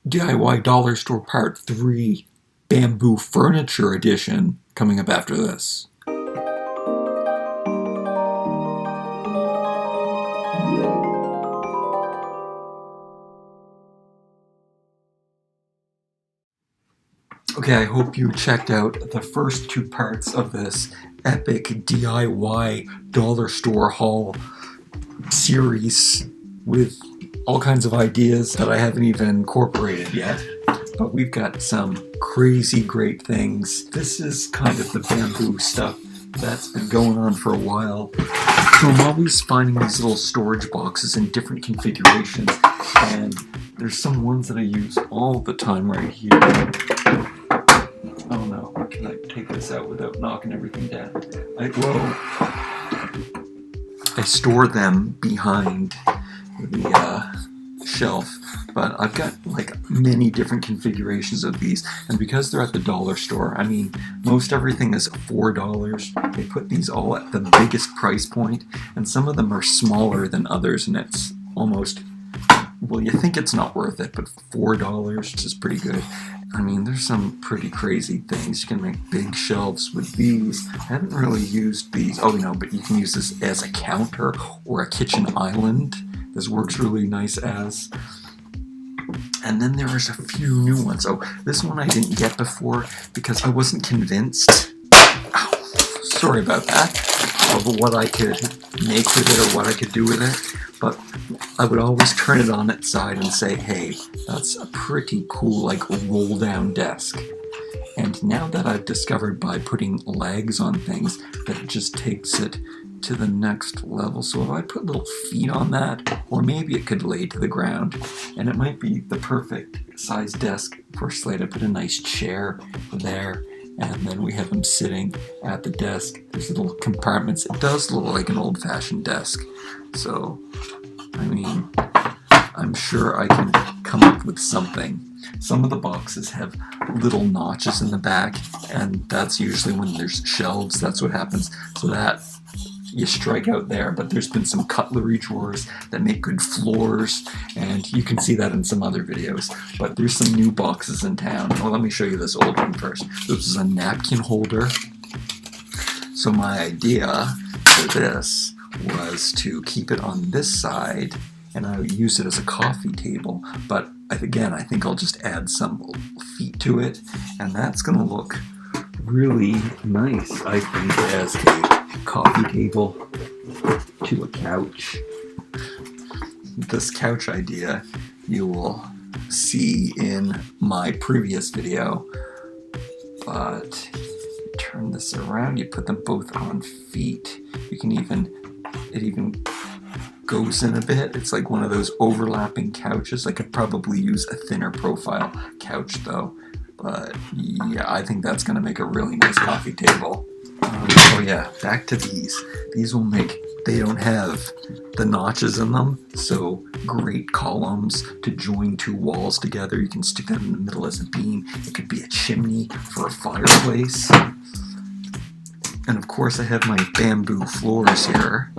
DIY Dollar Store Part 3 Bamboo Furniture Edition coming up after this. Okay, I hope you checked out the first two parts of this epic DIY dollar store haul series with all kinds of ideas that I haven't even incorporated yet. But we've got some crazy great things. This is kind of the bamboo stuff that's been going on for a while. So I'm always finding these little storage boxes in different configurations, and there's some ones that I use all the time right here. Oh no, can I take this out without knocking everything down? I store them behind the shelf, but I've got like many different configurations of these, and because they're at the dollar store, I mean, most everything is $4. They put these all at the biggest price point, and some of them are smaller than others, and it's almost, well, you think it's not worth it, but $4 is pretty good. I mean, there's some pretty crazy things. You can make big shelves with these. I haven't really used these. Oh, no, but you can use this as a counter or a kitchen island. This works really nice as. And then there's a few new ones. Oh, this one I didn't get before because I wasn't convinced. Ow, sorry about that. Of what I could make with it or what I could do with it. But I would always turn it on its side and say, hey, that's a pretty cool, like, roll-down desk. And now that I've discovered by putting legs on things that it just takes it to the next level. So if I put little feet on that, or maybe it could lay to the ground, and it might be the perfect size desk for Slade. I put a nice chair there, and then we have him sitting at the desk. There's little compartments. It does look like an old-fashioned desk. So, I mean, I'm sure I can come up with something. Some of the boxes have little notches in the back, and that's usually when there's shelves. That's what happens. So that, you strike out there. But there's been some cutlery drawers that make good floors, and you can see that in some other videos. But there's some new boxes in town. Well, let me show you this old one first. This is a napkin holder. So my idea for this was to keep it on this side, and I would use it as a coffee table. But again, I think I'll just add some feet to it, and that's going to look really nice, I think, as a coffee table to a couch. This couch idea you will see in my previous video, but turn this around, you put them both on feet. You can even, it even goes in a bit. It's like one of those overlapping couches. I could probably use a thinner profile couch though, but yeah, I think that's going to make a really nice coffee table. Oh yeah, back to these. These will make, they don't have the notches in them, so great columns to join two walls together. You can stick them in the middle as a beam. It could be a chimney for a fireplace. And of course I have my bamboo floors here,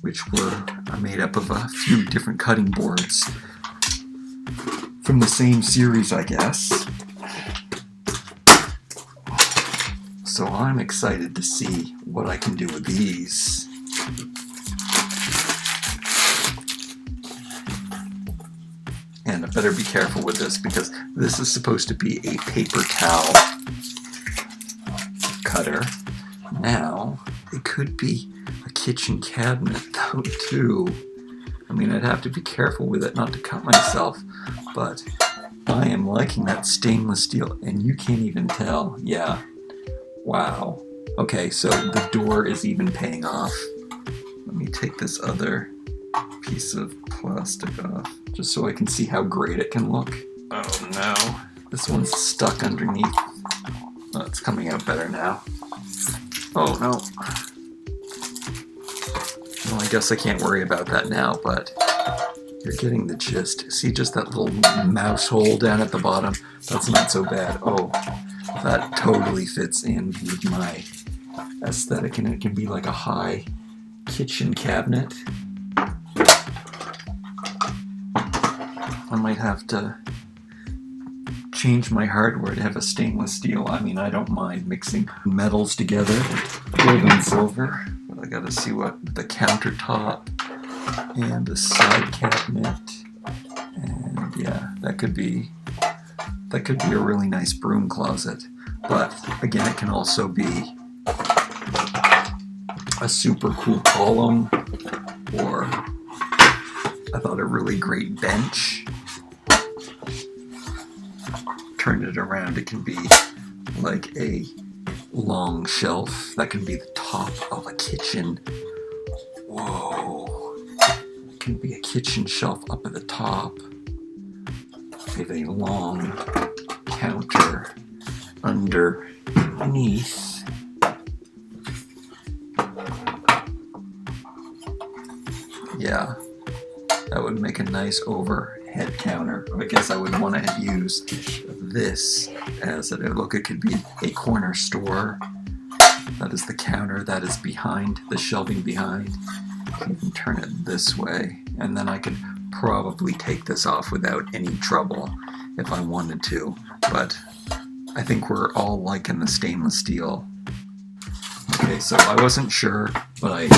which are made up of a few different cutting boards from the same series, I guess. So I'm excited to see what I can do with these. And I better be careful with this because this is supposed to be a paper towel cutter. Now, it could be a kitchen cabinet though too. I mean, I'd have to be careful with it not to cut myself, but I am liking that stainless steel, and you can't even tell. Yeah. Wow. Okay, so the door is even paying off. Let me take this other piece of plastic off, just so I can see how great it can look. Oh no. This one's stuck underneath. Oh, it's coming out better now. Oh no. Well, I guess I can't worry about that now, but you're getting the gist. See just that little mouse hole down at the bottom? That's not so bad. Oh, that totally fits in with my aesthetic, and it can be like a high kitchen cabinet. I might have to change my hardware to have a stainless steel. I mean, I don't mind mixing metals together, gold and silver, but I gotta see what the countertop and the side cabinet, and yeah, that could be a really nice broom closet. But again, it can also be a super cool column, or I thought a really great bench. Turn it around, it can be like a long shelf that can be the top of a kitchen. Whoa. It can be a kitchen shelf up at the top with a long counter underneath. Yeah, that would make a nice overhead counter. I guess I would want to have used this as it could be a corner store. That is the counter that is behind, the shelving behind. You can turn it this way, and then I could probably take this off without any trouble if I wanted to, but I think we're all liking the stainless steel. Okay, so I wasn't sure, but I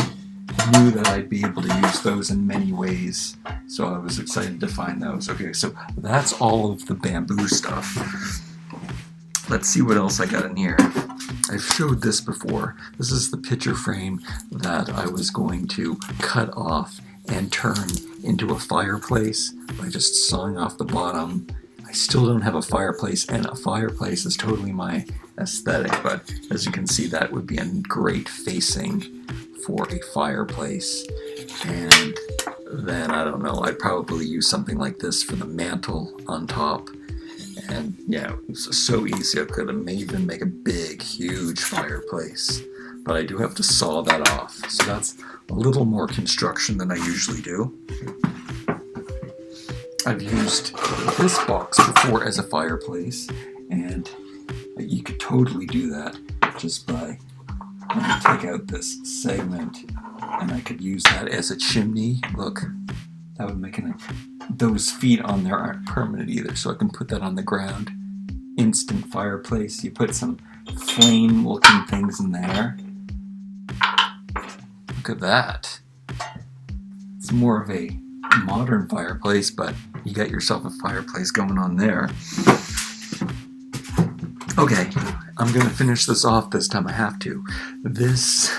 knew that I'd be able to use those in many ways, so I was excited to find those. Okay, so that's all of the bamboo stuff. Let's see what else I got in here. I've showed this before. This is the picture frame that I was going to cut off and turn into a fireplace by just sawing off the bottom. I still don't have a fireplace, and a fireplace is totally my aesthetic, but as you can see, that would be a great facing for a fireplace. And then, I don't know, I'd probably use something like this for the mantle on top. And yeah, it was so easy. I could have even make a big, huge fireplace. But I do have to saw that off. So that's a little more construction than I usually do. I've used this box before as a fireplace, and you could totally do that just by take out this segment, and I could use that as a chimney. Look, that would make those feet on there aren't permanent either, so I can put that on the ground. Instant fireplace. You put some flame looking things in there. Look at that. It's more of a modern fireplace, but you got yourself a fireplace going on there. Okay, I'm gonna finish this off this time. I have to. This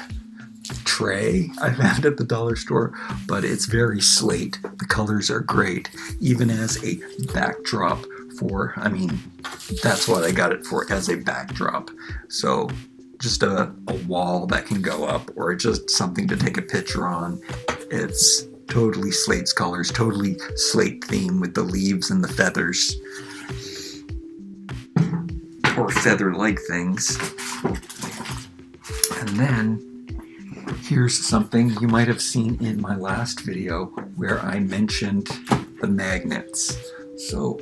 tray I found at the dollar store, but it's very slate. The colors are great, even as a backdrop for, I mean, that's what I got it for, as a backdrop. So just a wall that can go up, or just something to take a picture on. It's totally slate's colors, totally slate theme with the leaves and the feathers, or feather-like things. And then here's something you might have seen in my last video where I mentioned the magnets. So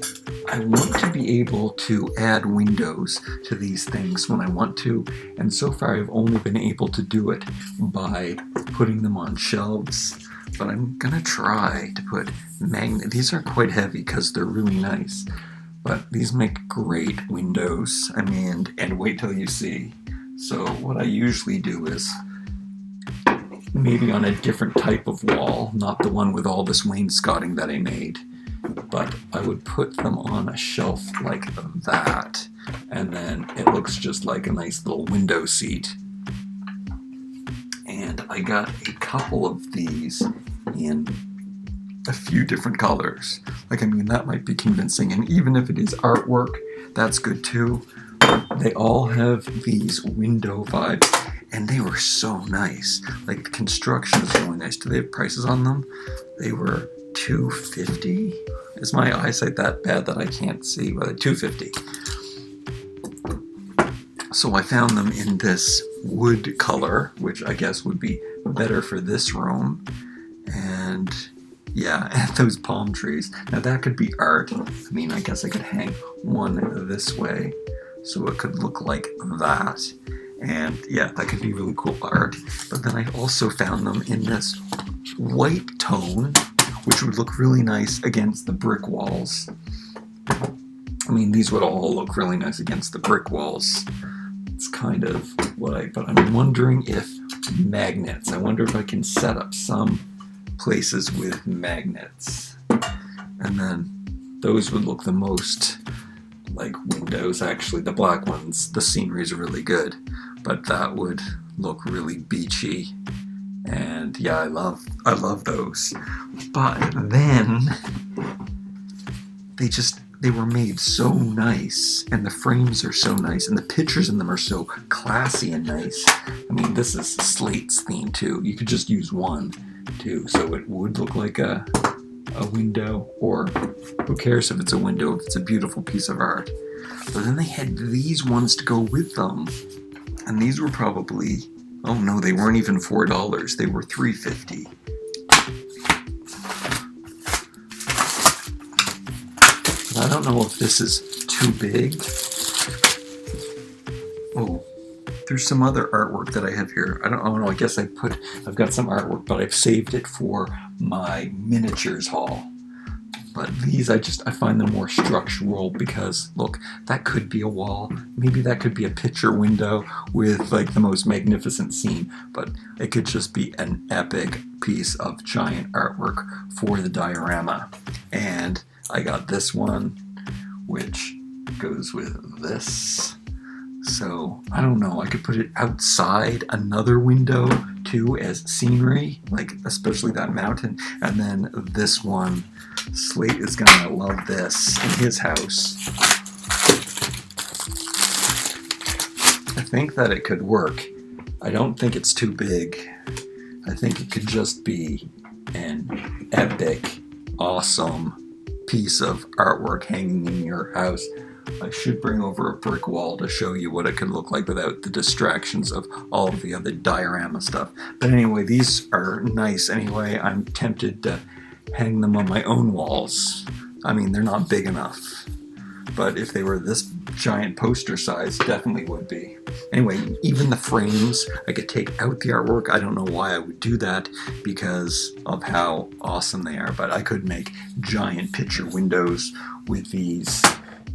I want to be able to add windows to these things when I want to, and so far I've only been able to do it by putting them on shelves. But I'm gonna try to put these are quite heavy because they're really nice, but these make great windows. I mean, and wait till you see. So what I usually do is maybe on a different type of wall, not the one with all this wainscoting that I made, but I would put them on a shelf like that, and then it looks just like a nice little window seat. And I got a couple of these in a few different colors. Like, I mean, that might be convincing, and even if it is artwork, that's good too. They all have these window vibes, and they were so nice. Like, the construction is really nice. Do they have prices on them? They were $2.50. Is my eyesight that bad that I can't see? Well, $2.50. So I found them in this wood color, which I guess would be better for this room. And yeah, and those palm trees. Now that could be art. I mean, I guess I could hang one this way, so it could look like that. And yeah, that could be really cool art. But then I also found them in this white tone, which would look really nice against the brick walls. mean, these would all look really nice against the brick walls. It's kind of what but I'm wondering if magnets. I wonder if I can set up some places with magnets. And then those would look the most like windows. Actually, the black ones, the scenery is really good, but that would look really beachy. And yeah, I love those. But then they were made so nice, and the frames are so nice, and the pictures in them are so classy and nice. I mean, this is Slate's theme too. You could just use one too, so it would look like a window, or who cares if it's a window, if it's a beautiful piece of art. But then they had these ones to go with them, and these were probably, oh no, they weren't even $4. They were $3.50. I don't know if this is too big. Oh, there's some other artwork that I have here. I don't know. I guess I've got some artwork, but I've saved it for my miniatures haul. But these, I find them more structural because, look, that could be a wall. Maybe that could be a picture window with like the most magnificent scene, but it could just be an epic piece of giant artwork for the diorama. And I got this one, which goes with this. So, I don't know, I could put it outside another window too as scenery, like especially that mountain. And then this one, Slate is gonna love this in his house. I think that it could work. I don't think it's too big. I think it could just be an epic, awesome piece of artwork hanging in your house. I should bring over a brick wall to show you what it could look like without the distractions of all of the other diorama stuff. But anyway, these are nice anyway. I'm tempted to hang them on my own walls. I mean, they're not big enough, but if they were this giant poster size, definitely would be. Anyway, even the frames, I could take out the artwork. I don't know why I would do that because of how awesome they are, but I could make giant picture windows with these.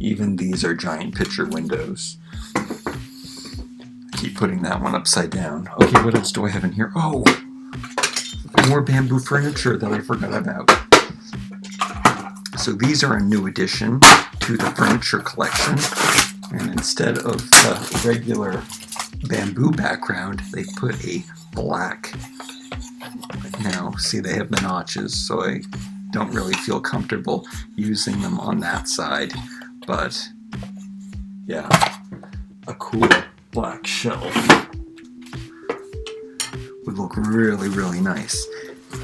Even these are giant picture windows. I keep putting that one upside down. Okay, what else do I have in here? Oh, more bamboo furniture that I forgot about. So these are a new addition to the furniture collection. And instead of the regular bamboo background, they put a black. Now, see, they have the notches, so I don't really feel comfortable using them on that side. But, yeah, a cool black shelf would look really, really nice.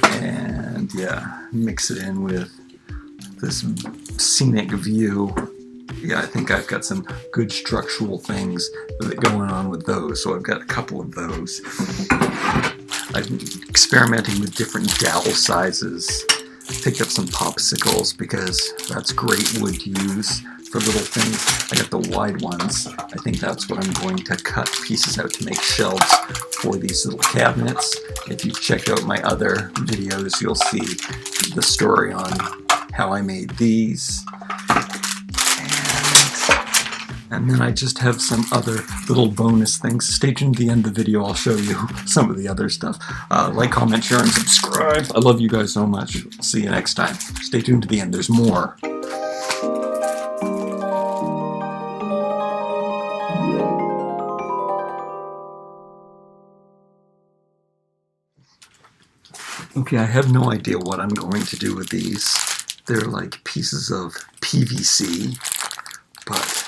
And, yeah, mix it in with this scenic view. Yeah, I think I've got some good structural things going on with those, so I've got a couple of those. I'm experimenting with different dowel sizes. Picked up some popsicles because that's great wood to use for little things. I got the wide ones. I think that's what I'm going to cut pieces out to make shelves for these little cabinets. If you've checked out my other videos, you'll see the story on how I made these. And then I just have some other little bonus things. Stay tuned to the end of the video. I'll show you some of the other stuff. Like, comment, share, and subscribe. I love you guys so much. See you next time. Stay tuned to the end. There's more. Okay, I have no idea what I'm going to do with these. They're like pieces of PVC, but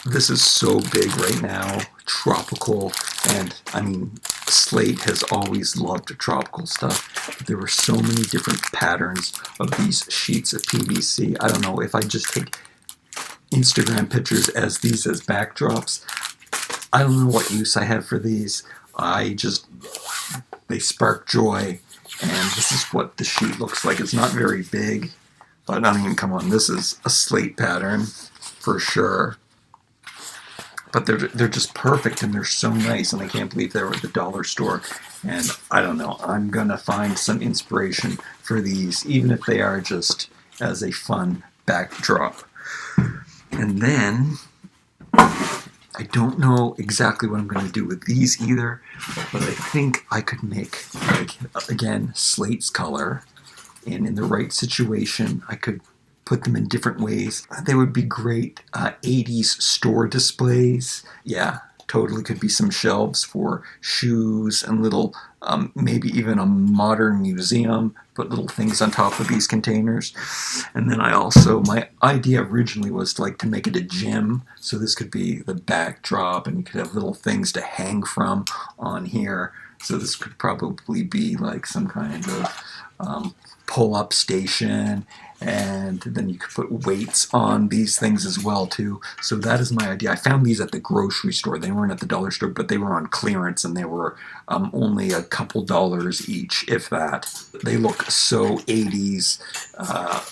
this is so big right now, tropical, and I mean, Slate has always loved tropical stuff. There were so many different patterns of these sheets of PVC. I don't know if I just take Instagram pictures as these as backdrops. I don't know what use I have for these. They spark joy, and this is what the sheet looks like. It's not very big, but I mean, come on, this is a Slate pattern for sure. But they're just perfect, and they're so nice, and I can't believe they were at the dollar store. And I don't know, I'm gonna find some inspiration for these, even if they are just as a fun backdrop. And then, I don't know exactly what I'm going to do with these either, but I think I could make, like, again, slates color, and in the right situation, I could put them in different ways. They would be great 80s store displays. Yeah, totally could be some shelves for shoes and little, maybe even a modern museum. Put little things on top of these containers. And then I also, my idea originally was to make it a gym. So this could be the backdrop, and you could have little things to hang from on here. So this could probably be like some kind of pull-up station, and then you could put weights on these things as well too. So that is my idea. I found these at the grocery store. They weren't at the dollar store, but they were on clearance, and they were only a couple dollars each, if that. They look so 80s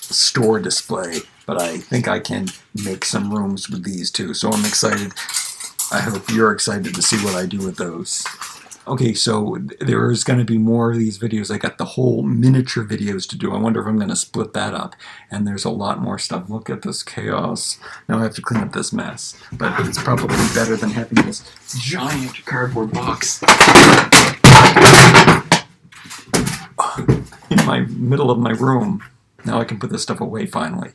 store display, but I think I can make some rooms with these too. So I'm excited. I hope you're excited to see what I do with those. Okay, so there's going to be more of these videos. I got the whole miniature videos to do. I wonder if I'm going to split that up. And there's a lot more stuff. Look at this chaos. Now I have to clean up this mess. But it's probably better than having this giant cardboard box in my middle of my room. Now I can put this stuff away finally.